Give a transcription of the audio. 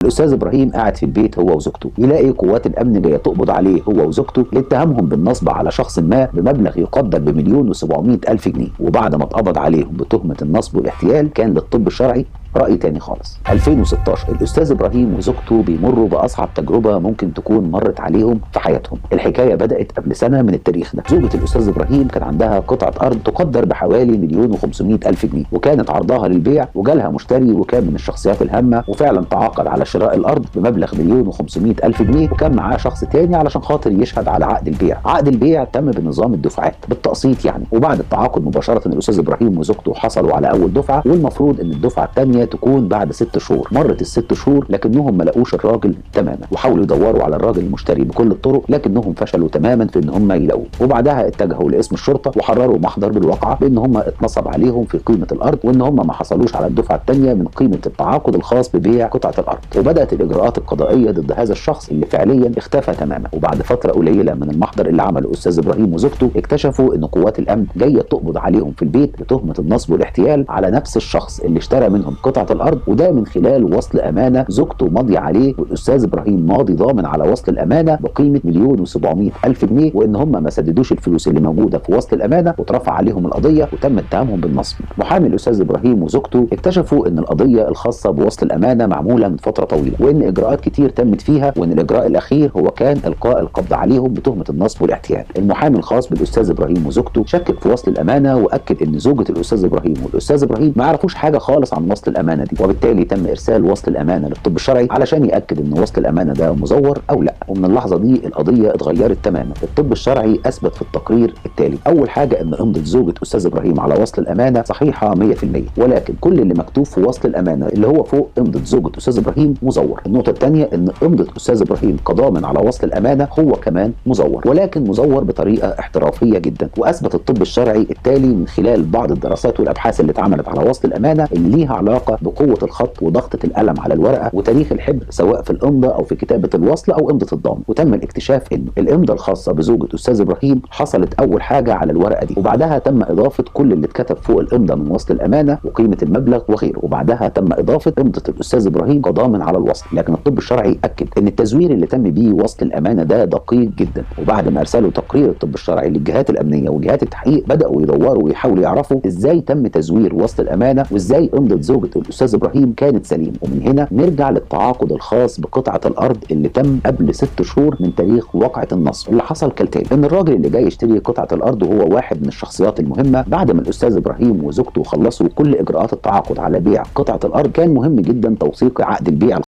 الاستاذ ابراهيم قاعد في البيت هو وزوجته، يلاقي قوات الامن جايه تقبض عليه هو وزوجته لاتهامهم بالنصب على شخص ما بمبلغ يقدر بمليون و700 الف جنيه. وبعد ما اتقبض عليهم بتهمه النصب والاحتيال كان للطب الشرعي رأي تاني خالص. 2016 الأستاذ إبراهيم وزوجته بيمروا بأصعب تجربة ممكن تكون مرت عليهم في حياتهم. الحكاية بدأت قبل سنة من التاريخ ده. زوجة الأستاذ إبراهيم كان عندها قطعة أرض تقدر بحوالي مليون و500 ألف جنيه، وكانت عرضها للبيع وجالها مشتري وكان من الشخصيات الهامة وفعلا تعاقد على شراء الأرض بمبلغ مليون و500 ألف جنيه، وكان معاه شخص تاني علشان خاطر يشهد على عقد البيع. عقد البيع تم بنظام الدفعات بالتقسيط يعني، وبعد التعاقد مباشرة الأستاذ إبراهيم وزوجته حصلوا على أول دفعة، والمفروض إن الدفعة الثانية تكون بعد 6 شهور. مرت ال6 شهور لكنهم ما لقوش الراجل تماما، وحاولوا يدوروا على الراجل المشتري بكل الطرق لكنهم فشلوا تماما في ان هم يلاقوه. وبعدها اتجهوا لاسم الشرطه وحرروا محضر بالواقعه بان هم اتنصب عليهم في قيمه الارض، وان هم ما حصلوش على الدفعه الثانيه من قيمه التعاقد الخاص ببيع قطعه الارض. وبدات الاجراءات القضائيه ضد هذا الشخص اللي فعليا اختفى تماما. وبعد فتره قليله من المحضر اللي عمله الاستاذ ابراهيم وزوجته اكتشفوا ان قوات الامن جايه تقبض عليهم في البيت بتهمه النصب والاحتيال على نفس الشخص اللي اشترى منهم قطعه الارض، وده من خلال وصل امانه زوجته ماضيه عليه والاستاذ ابراهيم ماضي ضامن على وصل الامانه بقيمه مليون و700 الف جنيه، وان هم ما سددوش الفلوس اللي موجوده في وصل الامانه واترفع عليهم القضيه وتم اتهامهم بالنصب. محامي الاستاذ ابراهيم وزوجته اكتشفوا ان القضيه الخاصه بوصل الامانه معموله من فتره طويله، وان اجراءات كتير تمت فيها، وان الاجراء الاخير هو كان القاء القبض عليهم بتهمه النصب والاحتيال. المحامي الخاص بالاستاذ ابراهيم وزوجته شكك في وصل الامانه واكد ان زوجه الاستاذ ابراهيم والاستاذ ابراهيم ما يعرفوش حاجه خالص عن وصل الامانه دي، وبالتالي تم ارسال وصل الامانه للطب الشرعي علشان ياكد ان وصل الامانه ده مزور او لا. ومن اللحظه دي القضيه اتغيرت تماما. الطب الشرعي اثبت في التقرير التالي: اول حاجه ان امضه زوجه استاذ ابراهيم على وصل الامانه صحيحه 100%، ولكن كل اللي مكتوب في وصل الامانه اللي هو فوق امضه زوجه استاذ ابراهيم مزور. النقطه الثانيه ان امضه استاذ ابراهيم كضامن على وصل الامانه هو كمان مزور، ولكن مزور بطريقه احترافيه جدا. واثبت الطب الشرعي التالي من خلال بعض الدراسات والابحاث اللي اتعملت على وصل الامانه اللي ليها علاقه بقوه الخط وضغطه القلم على الورقه وتاريخ الحبر سواء في الامضه او في كتابه الوصل او امضه الضامن. وتم الاكتشاف ان الامضه الخاصه بزوجه استاذ ابراهيم حصلت اول حاجه على الورقه دي، وبعدها تم اضافه كل اللي اتكتب فوق الامضه من وصل الامانه وقيمه المبلغ وغيره، وبعدها تم اضافه امضه الاستاذ ابراهيم كضامن على الوصل. لكن الطب الشرعي اكد ان التزوير اللي تم بيه وصل الامانه ده دقيق جدا. وبعد ما ارسلوا تقرير الطب الشرعي للجهات الامنيه وجهات التحقيق بداوا يدوروا ويحاولوا يعرفوا ازاي تم تزوير وصل الامانه وازاي امضه زوجه الاستاذ ابراهيم كانت سليمه. ومن هنا نرجع للتعاقد الخاص بقطعه الارض اللي تم قبل 6 شهور من تاريخ واقعه النصب. اللي حصل كالتالي: ان الراجل اللي جاي يشتري قطعه الارض وهو واحد من الشخصيات المهمه، بعد ما الاستاذ ابراهيم وزوجته خلصوا كل اجراءات التعاقد على بيع قطعه الارض كان مهم جدا توثيق عقد البيع